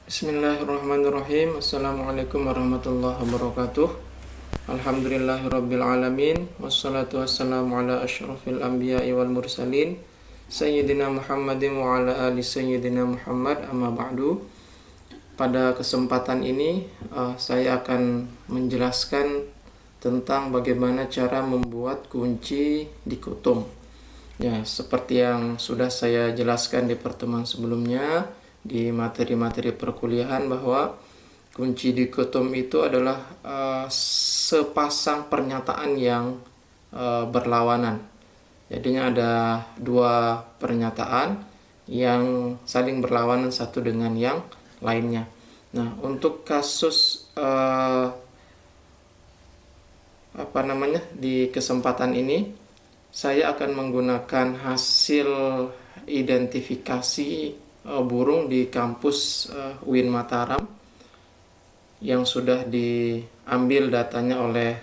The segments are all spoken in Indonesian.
Bismillahirrahmanirrahim. Assalamualaikum warahmatullahi wabarakatuh. Alhamdulillahirabbil alamin. Wassalatu wassalamu ala asyrafil anbiya'i wal mursalin Sayyidina Muhammadin wa ala ali Sayyidina Muhammad, amma ba'du. Pada kesempatan ini saya akan menjelaskan tentang bagaimana cara membuat kunci dikotom. Ya, seperti yang sudah saya jelaskan di pertemuan sebelumnya di materi-materi perkuliahan, bahwa kunci dikotom itu adalah sepasang pernyataan yang berlawanan. Jadinya ada dua pernyataan yang saling berlawanan satu dengan yang lainnya. Nah, untuk kasus di kesempatan ini saya akan menggunakan hasil identifikasi burung di kampus UIN Mataram yang sudah diambil datanya oleh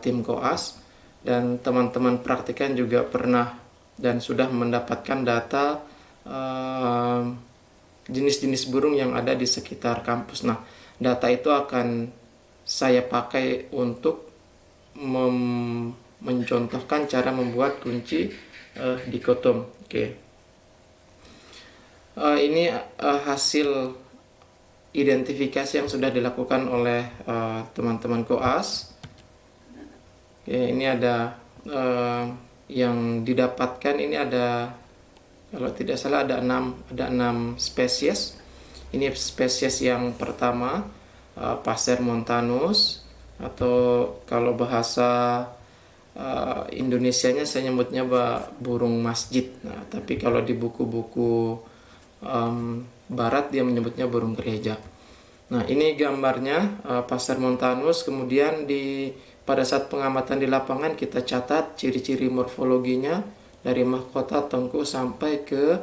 tim koas, dan teman-teman praktikan juga pernah dan sudah mendapatkan data jenis-jenis burung yang ada di sekitar kampus. Nah, data itu akan saya pakai untuk mencontohkan cara membuat kunci dikotom. Ini hasil identifikasi yang sudah dilakukan oleh teman-teman koas. Ini ada yang didapatkan, ini ada, kalau tidak salah ada 6 spesies. Ini spesies yang pertama, Passer montanus, atau kalau bahasa Indonesianya saya nyebutnya burung masjid. Nah, tapi kalau di buku-buku barat dia menyebutnya burung gereja. Nah, ini gambarnya Passer montanus. Kemudian pada saat pengamatan di lapangan kita catat ciri-ciri morfologinya dari mahkota, tengkuk sampai ke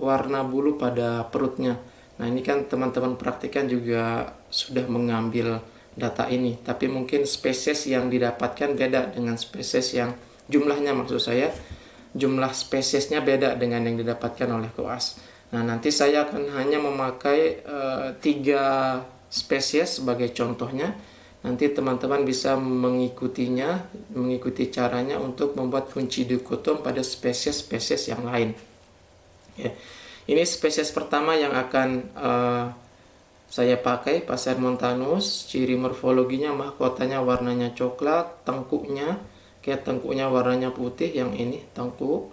warna bulu pada perutnya. Nah, ini kan teman-teman praktikan juga sudah mengambil data ini, tapi mungkin spesies yang didapatkan beda dengan spesies yang jumlahnya, maksud saya jumlah spesiesnya beda dengan yang didapatkan oleh koas. Nah, nanti saya akan hanya memakai 3 spesies sebagai contohnya. Nanti teman-teman bisa mengikuti caranya untuk membuat kunci dikotom pada spesies-spesies yang lain. Ya. Ini spesies pertama yang akan saya pakai, Passer montanus. Ciri morfologinya, mahkotanya warnanya coklat, tengkuknya warnanya putih, yang ini tengkuk.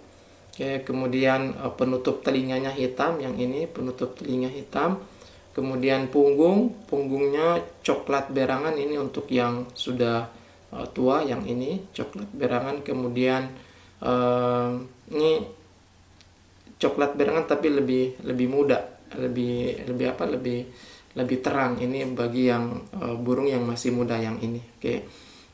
Kemudian penutup telinganya hitam, yang ini penutup telinga hitam. Kemudian punggungnya coklat berangan, ini untuk yang sudah tua, yang ini coklat berangan. Kemudian ini coklat berangan tapi lebih muda, lebih terang. Ini bagi yang burung yang masih muda, yang ini.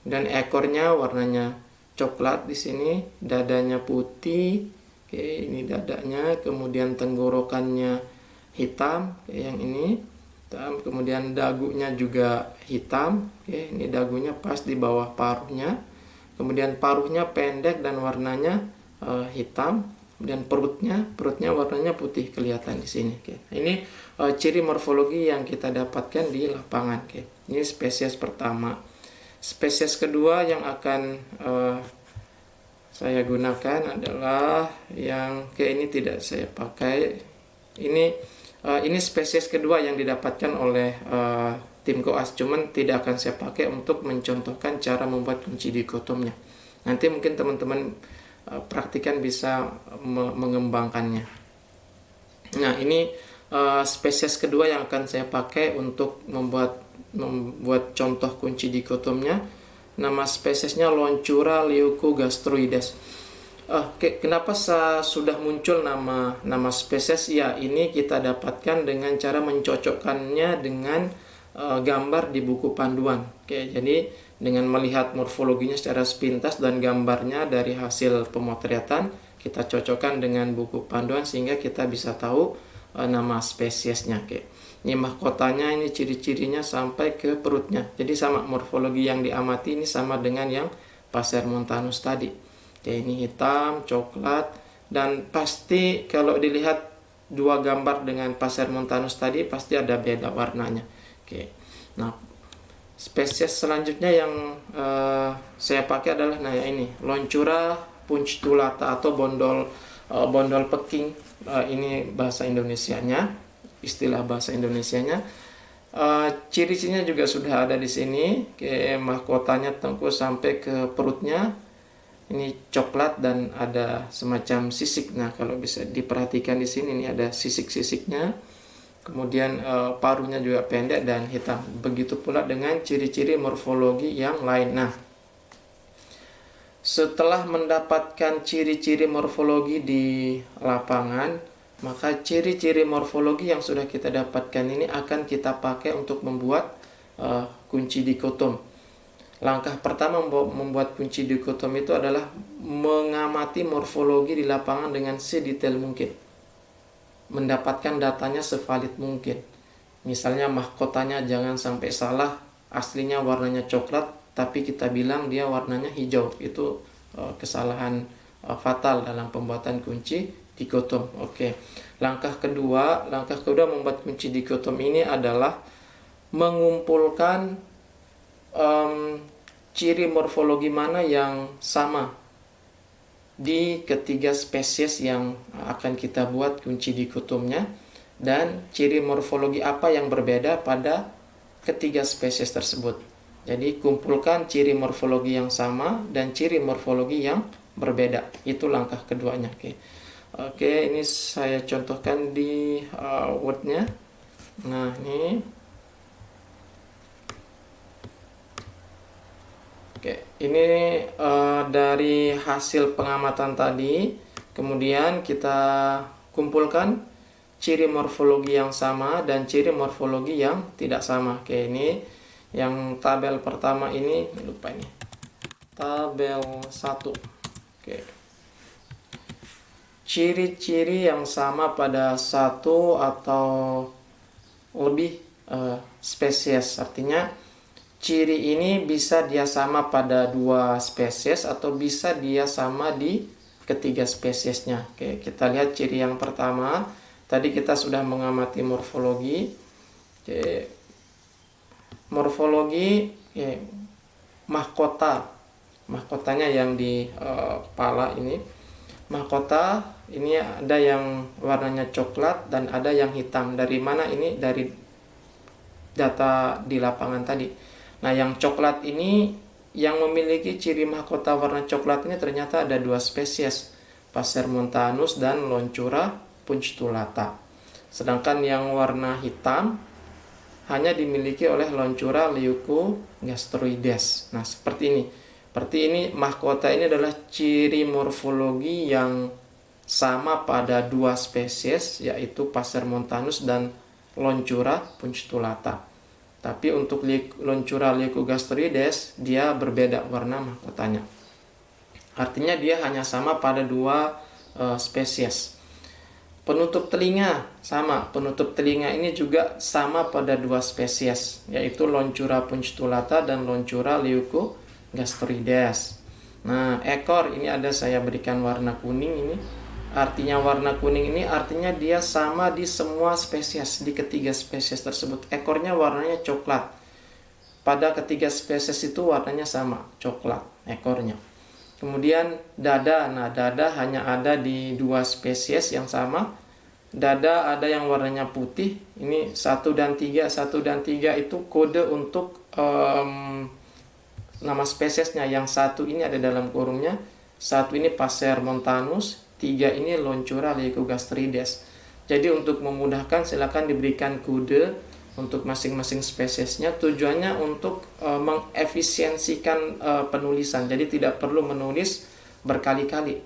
Dan ekornya warnanya coklat di sini, dadanya putih. Ini dadanya. Kemudian tenggorokannya hitam, yang ini hitam. Kemudian dagunya juga hitam. Ini dagunya pas di bawah paruhnya. Kemudian paruhnya pendek dan warnanya hitam. Kemudian perutnya warnanya putih, kelihatan di sini. Ini ciri morfologi yang kita dapatkan di lapangan. Ini spesies pertama. Spesies kedua yang akan saya gunakan adalah yang ini tidak saya pakai. Ini spesies kedua yang didapatkan oleh tim koas, cuman tidak akan saya pakai untuk mencontohkan cara membuat kunci dikotomnya. Nanti mungkin teman-teman praktikan bisa mengembangkannya. Nah, ini spesies kedua yang akan saya pakai untuk membuat contoh kunci dikotomnya. Nama spesiesnya Loncura leucogastroides. Kenapa sudah muncul nama spesies? Ya, ini kita dapatkan dengan cara mencocokkannya dengan gambar di buku panduan. Jadi dengan melihat morfologinya secara sepintas dan gambarnya dari hasil pemotretan, kita cocokkan dengan buku panduan sehingga kita bisa tahu nama spesiesnya. Ini mahkotanya, ini ciri-cirinya sampai ke perutnya. Jadi sama, morfologi yang diamati ini sama dengan yang Passer montanus tadi. Ini hitam, coklat, dan pasti kalau dilihat dua gambar dengan Passer montanus tadi pasti ada beda warnanya. Oke. Nah, spesies selanjutnya yang saya pakai adalah ini Loncura punctulata atau bondol peking. Ini bahasa Indonesianya, istilah bahasa Indonesianya. Ciri-cirinya juga sudah ada di sini. Mahkotanya tengkuk sampai ke perutnya. Ini coklat dan ada semacam sisik. Nah, kalau bisa diperhatikan di sini, ini ada sisik-sisiknya. Kemudian paruhnya juga pendek dan hitam. Begitu pula dengan ciri-ciri morfologi yang lain. Nah, setelah mendapatkan ciri-ciri morfologi di lapangan, maka ciri-ciri morfologi yang sudah kita dapatkan ini akan kita pakai untuk membuat kunci dikotom. Langkah pertama membuat kunci dikotom itu adalah mengamati morfologi di lapangan dengan sedetail mungkin. Mendapatkan datanya sevalid mungkin. Misalnya mahkotanya jangan sampai salah, aslinya warnanya coklat, tapi kita bilang dia warnanya hijau. Itu kesalahan fatal dalam pembuatan kunci dikotom. Oke. Langkah kedua membuat kunci dikotom ini adalah mengumpulkan ciri morfologi mana yang sama di ketiga spesies yang akan kita buat kunci dikotomnya, dan ciri morfologi apa yang berbeda pada ketiga spesies tersebut. Jadi kumpulkan ciri morfologi yang sama dan ciri morfologi yang berbeda. Itu langkah keduanya. Oke, ini saya contohkan di Word-nya. Nah, ini ini dari hasil pengamatan tadi. Kemudian kita kumpulkan ciri morfologi yang sama dan ciri morfologi yang tidak sama. Ini yang tabel pertama ini, lupa ini. Tabel 1. Ciri-ciri yang sama pada satu atau lebih spesies. Artinya ciri ini bisa dia sama pada dua spesies atau bisa dia sama di ketiga spesiesnya. Kita lihat ciri yang pertama. Tadi kita sudah mengamati morfologi. Morfologi mahkota. Mahkotanya yang di kepala ini. Mahkota ini ada yang warnanya coklat dan ada yang hitam. Dari mana ini? Dari data di lapangan tadi. Nah, yang coklat ini, yang memiliki ciri mahkota warna coklat ini ternyata ada dua spesies, Passer montanus dan Loncura punctulata. Sedangkan yang warna hitam hanya dimiliki oleh Loncura leucogastroides. Nah, seperti ini. Mahkota ini adalah ciri morfologi yang sama pada dua spesies, yaitu Passer montanus dan Loncura punctulata. Tapi untuk Loncura leucogastroides dia berbeda warna mahkotanya. Artinya dia hanya sama pada dua spesies. Penutup telinga sama. Penutup telinga ini juga sama pada dua spesies, yaitu Loncura punctulata dan Loncura leucogastroides. Nah, ekor ini ada saya berikan warna kuning ini. Artinya warna kuning ini artinya dia sama di semua spesies, di ketiga spesies tersebut. Ekornya warnanya coklat. Pada ketiga spesies itu warnanya sama, coklat ekornya. Kemudian dada. Nah, dada hanya ada di dua spesies yang sama. Dada ada yang warnanya putih. Ini 1 dan 3. 1 dan 3 itu kode untuk nama spesiesnya. Yang satu ini ada dalam kurungnya. Satu ini Passer montanus. 3 ini Loncura leucogastroides. Jadi untuk memudahkan silakan diberikan kode untuk masing-masing spesiesnya. Tujuannya untuk mengefisiensikan penulisan. Jadi tidak perlu menulis berkali-kali.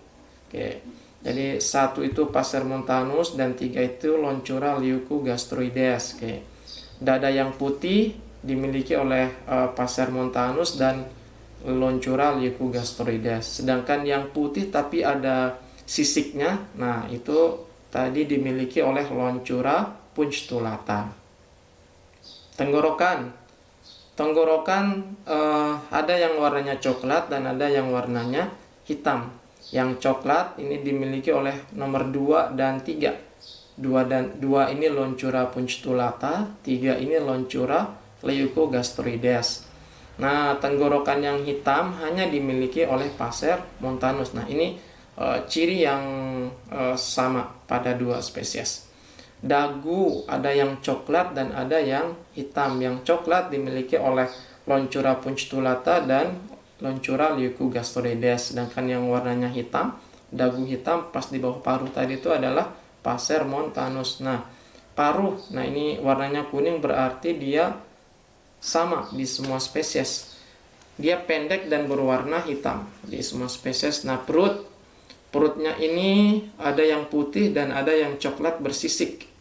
Jadi 1 itu Passer montanus dan 3 itu Loncura leucogastroides. Dada yang putih dimiliki oleh Passer montanus dan Loncura leucogastroides. Sedangkan yang putih tapi ada sisiknya, nah itu tadi dimiliki oleh Loncura punctulata. Tenggorokan ada yang warnanya coklat dan ada yang warnanya hitam. Yang coklat ini dimiliki oleh nomor 2 dan 3. dua ini Loncura punctulata, 3 ini Loncura leucogastrides. Nah, tenggorokan yang hitam hanya dimiliki oleh Passer montanus. Nah, ini ciri yang sama pada dua spesies. Dagu ada yang coklat dan ada yang hitam. Yang coklat dimiliki oleh Loncura punctulata dan Loncura leucogastrides. Sedangkan yang warnanya hitam, dagu hitam pas di bawah paruh tadi itu adalah Passer montanus. Nah, paruh, nah ini warnanya kuning berarti dia sama di semua spesies. Dia pendek dan berwarna hitam di semua spesies. Nah, perutnya ini ada yang putih dan ada yang coklat bersisik.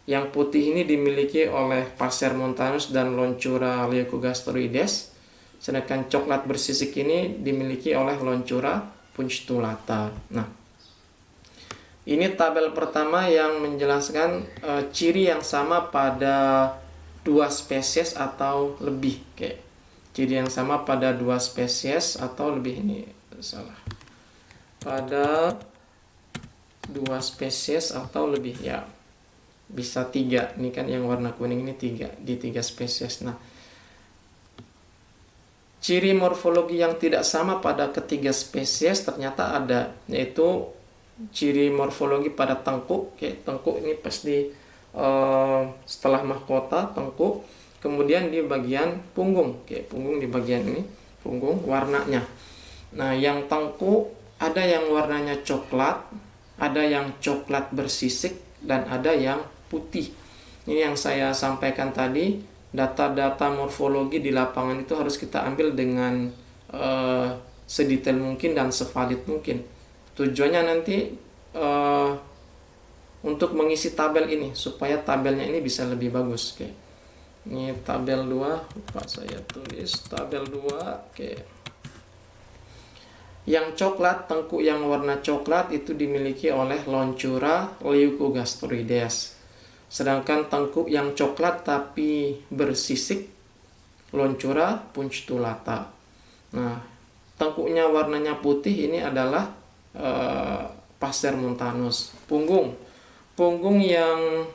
Yang putih ini dimiliki oleh Passer montanus dan Loncura leucogastrides. Sedangkan coklat bersisik ini dimiliki oleh Loncura punctulata. Nah, ini tabel pertama yang menjelaskan ciri yang sama pada dua spesies atau lebih. Oke. Ciri yang sama pada dua spesies atau lebih, ini salah. Pada dua spesies atau lebih, ya. Bisa 3. Ini kan yang warna kuning ini 3 di 3 spesies. Nah, ciri morfologi yang tidak sama pada ketiga spesies ternyata ada, yaitu ciri morfologi pada tengkuk. Oke, tengkuk ini pasti setelah mahkota tengkuk, kemudian di bagian punggung. Oke, punggung di bagian ini, punggung warnanya. Nah, yang tengkuk ada yang warnanya coklat, ada yang coklat bersisik, dan ada yang putih. Ini yang saya sampaikan tadi, data-data morfologi di lapangan itu harus kita ambil dengan sedetail mungkin dan sevalid mungkin. Tujuannya nanti untuk mengisi tabel ini supaya tabelnya ini bisa lebih bagus. Oke. Ini tabel 2, lupa saya tulis tabel 2. Oke. Yang coklat, tengkuk yang warna coklat itu dimiliki oleh Loncura leucogastrides. Sedangkan tengkuk yang coklat tapi bersisik, Loncura punctulata. Nah, tengkuknya warnanya putih ini adalah Passer montanus. Punggung yang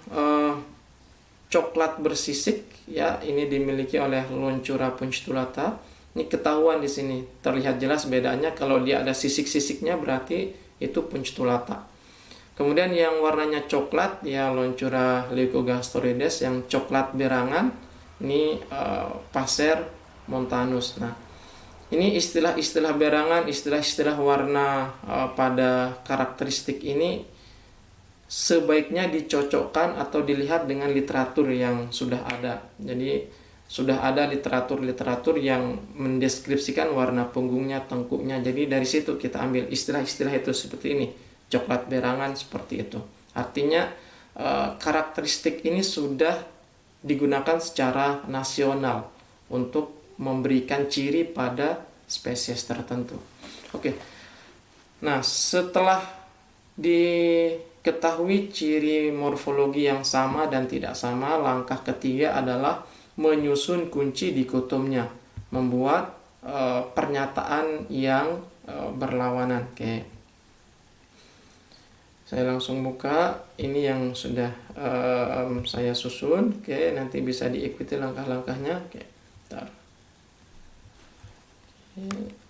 coklat bersisik, ya, ini dimiliki oleh Loncura punctulata. Ini ketahuan di sini, terlihat jelas bedanya. Kalau dia ada sisik-sisiknya berarti itu punctulata. Kemudian yang warnanya coklat, ya, Loncura leucogastrides. Yang coklat berangan ini Passer montanus. Nah, ini istilah-istilah berangan, istilah-istilah warna pada karakteristik ini sebaiknya dicocokkan atau dilihat dengan literatur yang sudah ada. Jadi sudah ada literatur yang mendeskripsikan warna punggungnya, tengkuknya. Jadi dari situ kita ambil istilah-istilah itu seperti ini. Coklat berangan seperti itu. Artinya karakteristik ini sudah digunakan secara nasional untuk memberikan ciri pada spesies tertentu. Oke. Nah, setelah diketahui ciri morfologi yang sama dan tidak sama, langkah ketiga adalah menyusun kunci dikotomnya, membuat pernyataan yang berlawanan. Oke. Saya langsung buka ini yang sudah saya susun. Oke, nanti bisa diikuti langkah-langkahnya. Oke, bentar.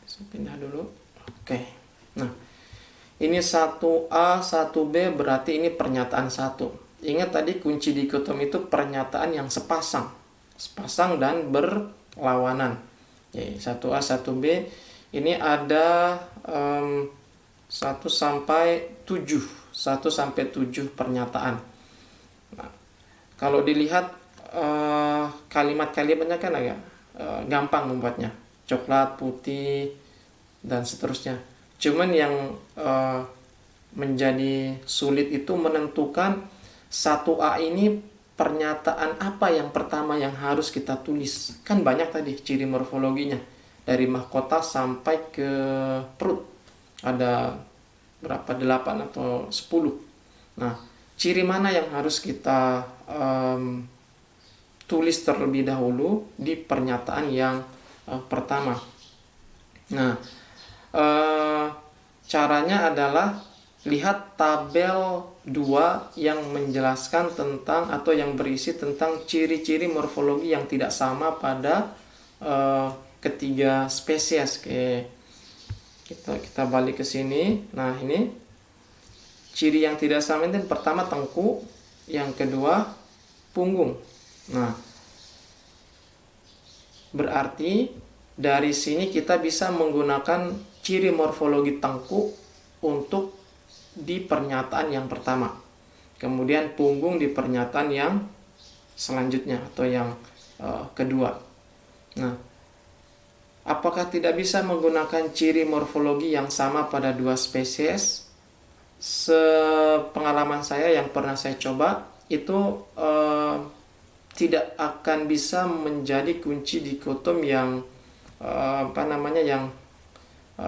Saya pindah dulu. Oke. Nah, ini 1A, 1B berarti ini pernyataan 1. Ingat tadi kunci dikotom itu pernyataan yang sepasang dan berlawanan. Oke, 1A, 1B ini ada 1 sampai 7 pernyataan. Nah, kalau dilihat kalimat-kalimatnya kan agak gampang membuatnya. Coklat, putih, dan seterusnya. Cuman yang menjadi sulit itu menentukan 1A ini pernyataan apa yang pertama yang harus kita tulis. Kan banyak tadi ciri morfologinya. Dari mahkota sampai ke perut. Ada berapa? 8 atau 10. Nah, ciri mana yang harus kita tulis terlebih dahulu di pernyataan yang pertama. Nah, caranya adalah lihat tabel 2 yang menjelaskan tentang atau yang berisi tentang ciri-ciri morfologi yang tidak sama pada ketiga spesies. Oke. Kita balik ke sini. Nah, ini ciri yang tidak sama itu pertama tengkuk, yang kedua punggung. Nah, berarti dari sini kita bisa menggunakan ciri morfologi tengkuk untuk di pernyataan yang pertama. Kemudian punggung di pernyataan yang selanjutnya atau yang kedua. Nah, apakah tidak bisa menggunakan ciri morfologi yang sama pada dua spesies? Sepengalaman saya yang pernah saya coba itu tidak akan bisa menjadi kunci dikotom yang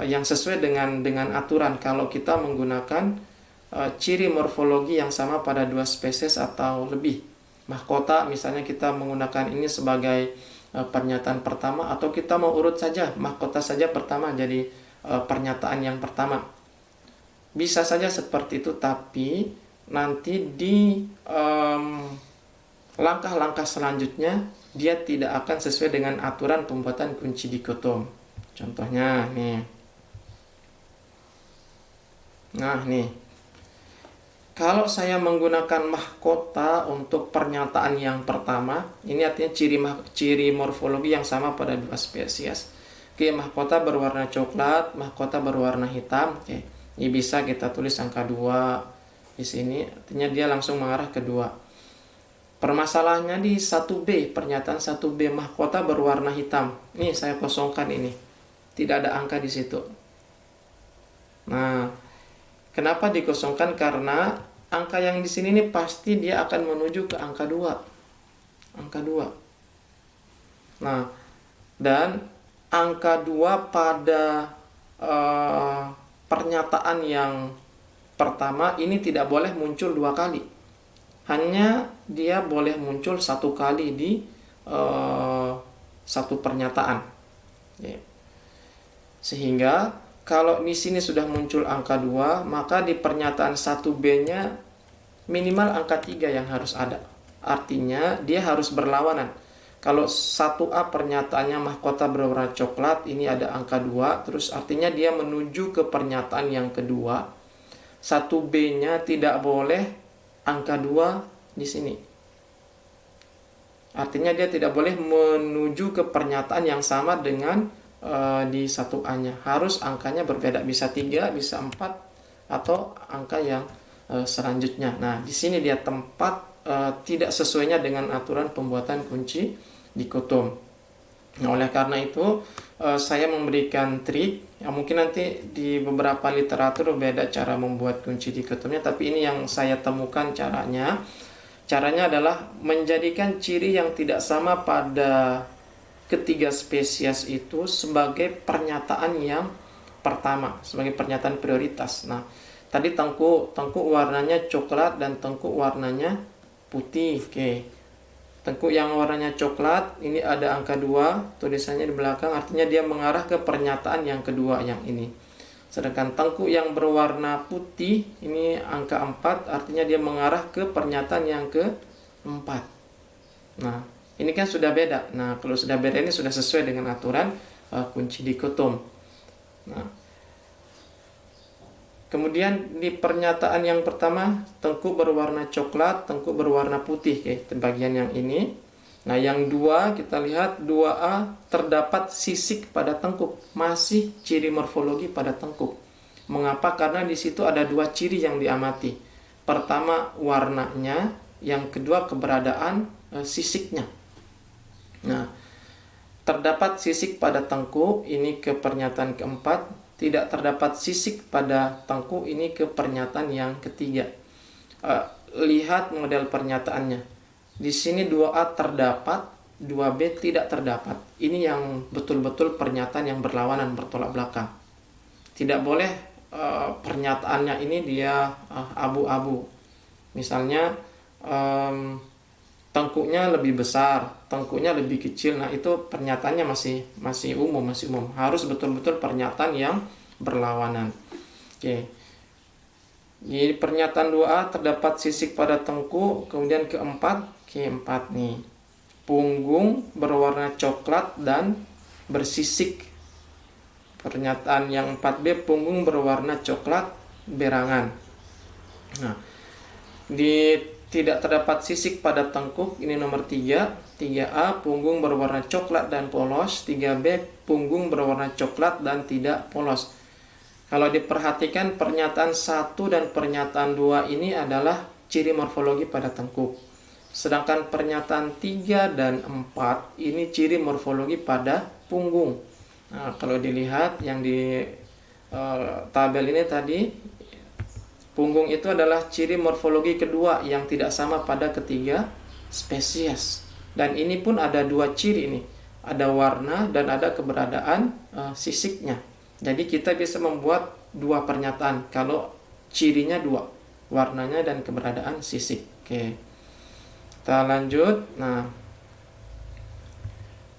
yang sesuai dengan aturan kalau kita menggunakan ciri morfologi yang sama pada dua spesies atau lebih. Mahkota misalnya kita menggunakan ini sebagai pernyataan pertama, atau kita mau urut saja mahkota saja pertama jadi pernyataan yang pertama. Bisa saja seperti itu, tapi nanti di langkah-langkah selanjutnya dia tidak akan sesuai dengan aturan pembuatan kunci dikotom. Contohnya nih. Nah, nih. Kalau saya menggunakan mahkota untuk pernyataan yang pertama, ini artinya ciri morfologi yang sama pada dua spesies. Oke, mahkota berwarna coklat, mahkota berwarna hitam. Oke, ini bisa kita tulis angka 2 di sini, artinya dia langsung mengarah ke 2. Permasalahannya di 1B, pernyataan 1B mahkota berwarna hitam. Nih saya kosongkan ini. Tidak ada angka di situ. Nah, kenapa dikosongkan? Karena angka yang di sini nih pasti dia akan menuju ke angka 2. Angka 2. Nah, dan angka 2 pada pernyataan yang pertama ini tidak boleh muncul 2 kali. Hanya dia boleh muncul 1 kali di satu pernyataan. Sehingga kalau di sini sudah muncul angka 2, maka di pernyataan 1B-nya minimal angka 3 yang harus ada. Artinya dia harus berlawanan. Kalau 1A pernyataannya mahkota berwarna coklat, ini ada angka 2, terus artinya dia menuju ke pernyataan yang kedua. 1B-nya tidak boleh angka 2 di sini. Artinya dia tidak boleh menuju ke pernyataan yang sama dengan di 1A-nya. Harus angkanya berbeda, bisa 3, bisa 4, atau angka yang selanjutnya. Nah, di sini dia tempat tidak sesuainya dengan aturan pembuatan kunci dikotom. Nah, oleh karena itu saya memberikan trik. Ya, mungkin nanti di beberapa literatur beda cara membuat kunci dikotomnya, tapi ini yang saya temukan caranya. Caranya adalah menjadikan ciri yang tidak sama pada ketiga spesies itu sebagai pernyataan yang pertama, sebagai pernyataan prioritas. Nah, tadi tengkuk warnanya coklat dan tengkuk warnanya putih. Oke. Tengkuk yang warnanya coklat, ini ada angka 2, tulisannya di belakang, artinya dia mengarah ke pernyataan yang kedua yang ini. Sedangkan tengkuk yang berwarna putih, ini angka 4, artinya dia mengarah ke pernyataan yang keempat. Nah, ini kan sudah beda. Nah, kalau sudah beda ini sudah sesuai dengan aturan kunci dikotom. Nah, kemudian di pernyataan yang pertama, tengkuk berwarna coklat, tengkuk berwarna putih, bagian yang ini. Nah, yang 2 kita lihat 2A terdapat sisik pada tengkuk, masih ciri morfologi pada tengkuk. Mengapa? Karena di situ ada 2 ciri yang diamati. Pertama warnanya, yang kedua keberadaan sisiknya. Nah, terdapat sisik pada tengkuk, ini ke pernyataan keempat. Tidak terdapat sisik pada tengkuk, ini ke pernyataan yang ketiga. Lihat model pernyataannya. Di sini 2A terdapat, 2B tidak terdapat. Ini yang betul-betul pernyataan yang berlawanan, bertolak belakang. Tidak boleh pernyataannya ini dia abu-abu. Misalnya tengkuknya lebih besar, tengkuknya lebih kecil. Nah, itu pernyataannya masih umum. Harus betul-betul pernyataan yang berlawanan. Oke. Di pernyataan 2A terdapat sisik pada tengkuk. Kemudian keempat nih, punggung berwarna coklat dan bersisik. Pernyataan yang 4B, punggung berwarna coklat berangan. Nah, tidak terdapat sisik pada tengkuk, ini nomor 3. 3A, punggung berwarna coklat dan polos. 3B, punggung berwarna coklat dan tidak polos. Kalau diperhatikan pernyataan 1 dan pernyataan 2 ini adalah ciri morfologi pada tengkuk. Sedangkan pernyataan 3 dan 4 ini ciri morfologi pada punggung. Nah, kalau dilihat yang di tabel ini tadi, punggung itu adalah ciri morfologi kedua yang tidak sama pada ketiga spesies. Dan ini pun ada 2 ciri ini. Ada warna dan ada keberadaan sisiknya. Jadi kita bisa membuat 2 pernyataan kalau cirinya 2, warnanya dan keberadaan sisik. Oke. Kita lanjut. Nah,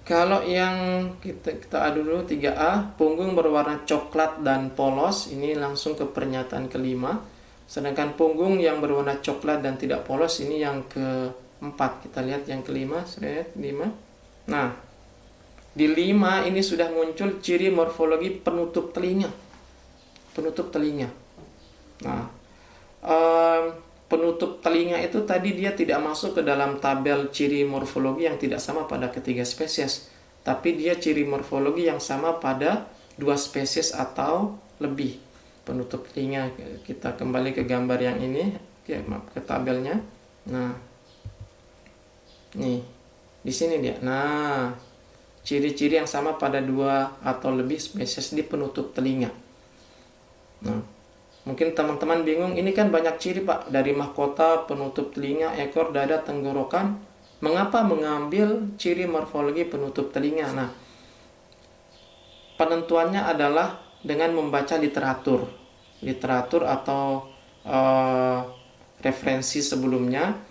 kalau yang kita adu dulu 3A, punggung berwarna coklat dan polos, ini langsung ke pernyataan kelima. Sedangkan punggung yang berwarna coklat dan tidak polos ini yang keempat. Kita lihat yang kelima, sudah 5. Nah, di 5 ini sudah muncul ciri morfologi penutup telinga. Penutup telinga. Nah, penutup telinga itu tadi dia tidak masuk ke dalam tabel ciri morfologi yang tidak sama pada ketiga spesies, tapi dia ciri morfologi yang sama pada 2 spesies atau lebih. Penutup telinga, kita kembali ke gambar yang ini, ke tabelnya. Nah, nih di sini dia. Nah, ciri-ciri yang sama pada 2 atau lebih spesies di penutup telinga. Nah, mungkin teman-teman bingung, ini kan banyak ciri Pak, dari mahkota, penutup telinga, ekor, dada, tenggorokan. Mengapa mengambil ciri morfologi penutup telinga? Nah, penentuannya adalah dengan membaca literatur atau referensi sebelumnya.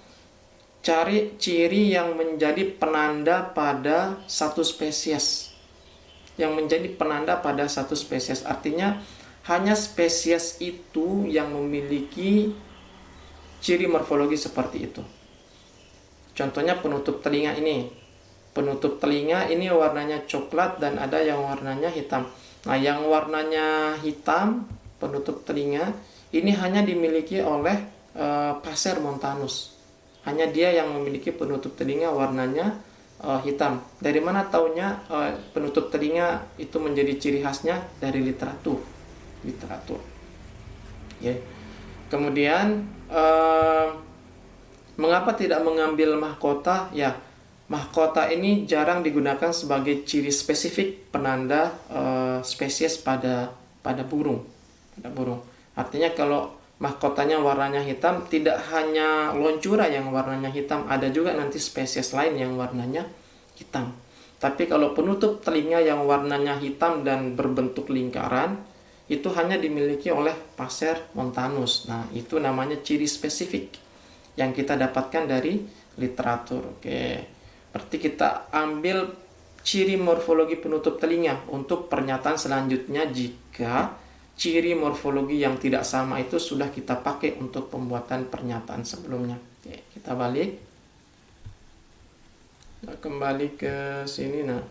Cari ciri yang menjadi penanda pada satu spesies. Yang menjadi penanda pada satu spesies, artinya hanya spesies itu yang memiliki ciri morfologi seperti itu. Contohnya penutup telinga ini. Penutup telinga ini warnanya coklat dan ada yang warnanya hitam. Nah, yang warnanya hitam, penutup telinga, ini hanya dimiliki oleh Passer montanus. Hanya dia yang memiliki penutup telinga warnanya hitam. Dari mana taunya penutup telinga itu menjadi ciri khasnya? Dari literatur. Ya. Kemudian mengapa tidak mengambil mahkota? Ya, mahkota ini jarang digunakan sebagai ciri spesifik penanda spesies pada burung. Artinya kalau mahkotanya warnanya hitam, tidak hanya loncura yang warnanya hitam, ada juga nanti spesies lain yang warnanya hitam. Tapi kalau penutup telinga yang warnanya hitam dan berbentuk lingkaran, itu hanya dimiliki oleh Passer montanus. Nah, itu namanya ciri spesifik yang kita dapatkan dari literatur. Oke. Berarti kita ambil ciri morfologi penutup telinga untuk pernyataan selanjutnya jika ciri morfologi yang tidak sama itu sudah kita pakai untuk pembuatan pernyataan sebelumnya. Oke, kita balik. Nah, kembali ke sini. Nah,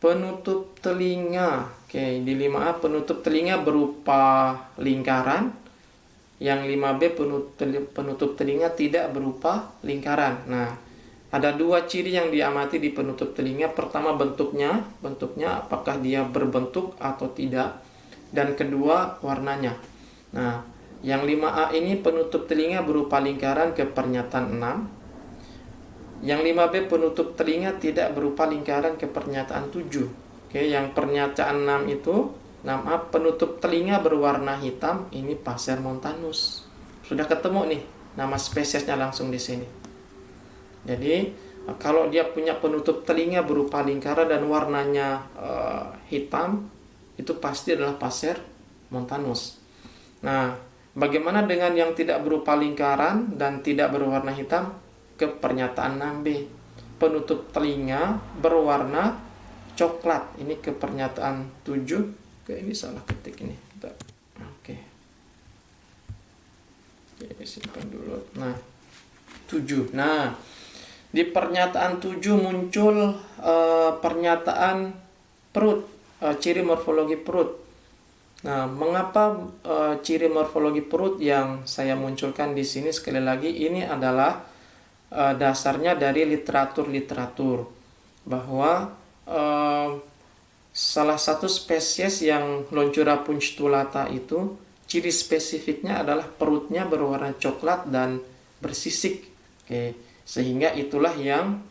penutup telinga. Oke, di 5A penutup telinga berupa lingkaran. Yang 5B penutup telinga tidak berupa lingkaran. Nah, ada 2 ciri yang diamati di penutup telinga. Pertama, bentuknya apakah dia berbentuk atau tidak. Dan kedua, warnanya. Nah, yang 5A ini penutup telinga berupa lingkaran ke pernyataan 6. Yang 5B penutup telinga tidak berupa lingkaran ke pernyataan 7. Oke, yang pernyataan 6 itu, 6A penutup telinga berwarna hitam, ini Passer montanus. Sudah ketemu nih nama spesiesnya langsung di sini. Jadi, kalau dia punya penutup telinga berupa lingkaran dan warnanya hitam, itu pasti adalah Passer montanus. Nah, bagaimana dengan yang tidak berupa lingkaran dan tidak berwarna hitam? Ke pernyataan 6B. Penutup telinga berwarna coklat. Ini ke pernyataan 7. Oke, ini salah ketik ini. Oke. Oke, simpan dulu. Nah, 7. Nah, di pernyataan 7 muncul pernyataan perut, ciri morfologi perut. Nah, mengapa ciri morfologi perut yang saya munculkan di sini sekali lagi ini adalah dasarnya dari literatur bahwa salah satu spesies yang Loncura punctulata itu ciri spesifiknya adalah perutnya berwarna coklat dan bersisik. Oke, sehingga itulah yang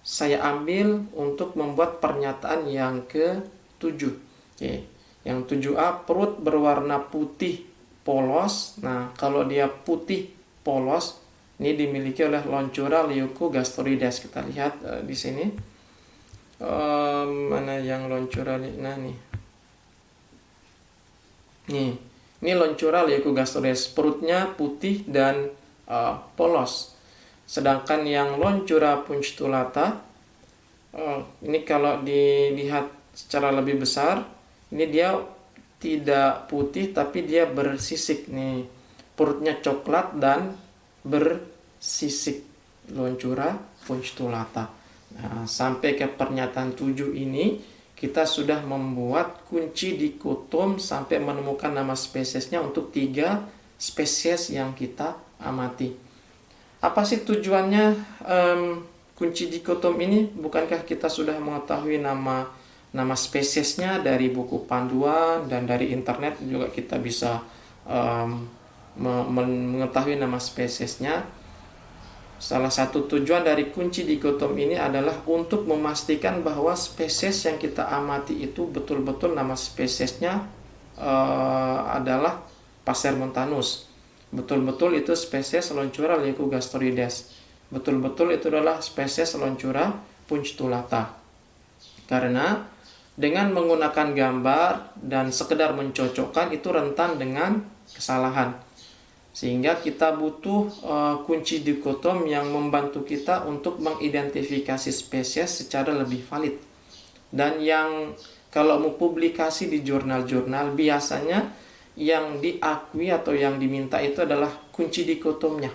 saya ambil untuk membuat pernyataan yang ke-7. Oke. Yang 7A, perut berwarna putih polos. Nah, kalau dia putih polos, ini dimiliki oleh Loncura leucogastrides. Kita lihat di sini. Mana yang Loncura? Nah, nih. Ini Loncura leucogastrides. Perutnya putih dan polos. Sedangkan yang Loncura punctulata, ini kalau dilihat secara lebih besar, ini dia tidak putih tapi dia bersisik nih. Perutnya coklat dan bersisik, Loncura punctulata. Nah, sampai ke pernyataan 7 ini kita sudah membuat kunci dikotom sampai menemukan nama spesiesnya untuk 3 spesies yang kita amati. Apa sih tujuannya kunci dikotom ini? Bukankah kita sudah mengetahui nama spesiesnya dari buku panduan dan dari internet juga kita bisa mengetahui nama spesiesnya. Salah satu tujuan dari kunci dikotom ini adalah untuk memastikan bahwa spesies yang kita amati itu betul-betul nama spesiesnya adalah Passer montanus. Betul-betul itu spesies Loncura leucogastrides. Betul-betul itu adalah spesies Loncura punctulata. Karena dengan menggunakan gambar dan sekedar mencocokkan itu rentan dengan kesalahan. Sehingga kita butuh kunci dikotom yang membantu kita untuk mengidentifikasi spesies secara lebih valid. Dan yang kalau mau publikasi di jurnal-jurnal, biasanya yang diakui atau yang diminta itu adalah kunci dikotomnya.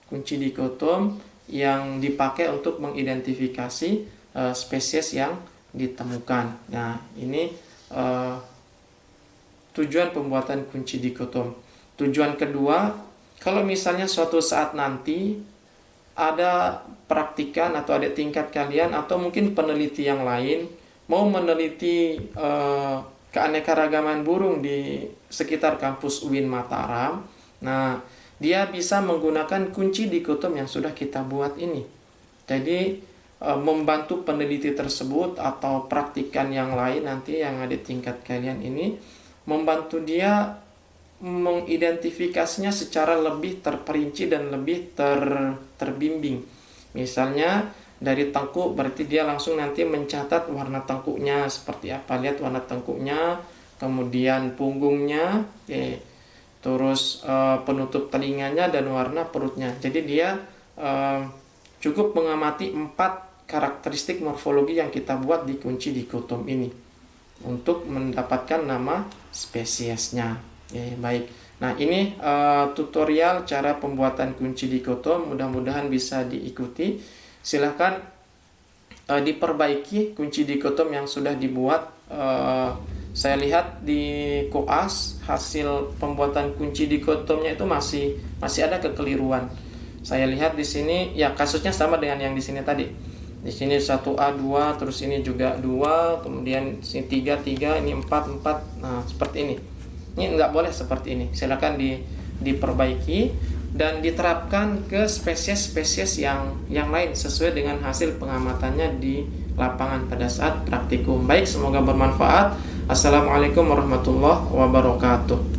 Kunci dikotom yang dipakai untuk mengidentifikasi spesies yang ditemukan. Nah, ini tujuan pembuatan kunci dikotom. Tujuan kedua, kalau misalnya suatu saat nanti ada praktikan atau ada tingkat kalian atau mungkin peneliti yang lain mau meneliti keanekaragaman burung di sekitar kampus UIN Mataram, nah dia bisa menggunakan kunci dikotom yang sudah kita buat ini. Jadi membantu peneliti tersebut atau praktikan yang lain nanti yang ada tingkat kalian ini, membantu dia mengidentifikasinya secara lebih terperinci dan lebih terbimbing. Misalnya dari tengkuk, berarti dia langsung nanti mencatat warna tengkuknya seperti apa. Lihat warna tengkuknya, kemudian punggungnya, terus penutup telinganya dan warna perutnya. Jadi dia cukup mengamati 4 karakteristik morfologi yang kita buat di kunci dikotom ini untuk mendapatkan nama spesiesnya. Baik. Nah, ini tutorial cara pembuatan kunci dikotom, mudah-mudahan bisa diikuti. Silahkan diperbaiki kunci dikotom yang sudah dibuat. Saya lihat di koas hasil pembuatan kunci dikotomnya itu masih ada kekeliruan. Saya lihat di sini ya kasusnya sama dengan yang di sini tadi. Di sini 1A 2, terus ini juga 2, kemudian sini 3 3, ini 4 4. Nah, seperti ini. Ini nggak boleh seperti ini. Silakan diperbaiki dan diterapkan ke spesies-spesies yang lain sesuai dengan hasil pengamatannya di lapangan pada saat praktikum. Baik, semoga bermanfaat. Assalamualaikum warahmatullahi wabarakatuh.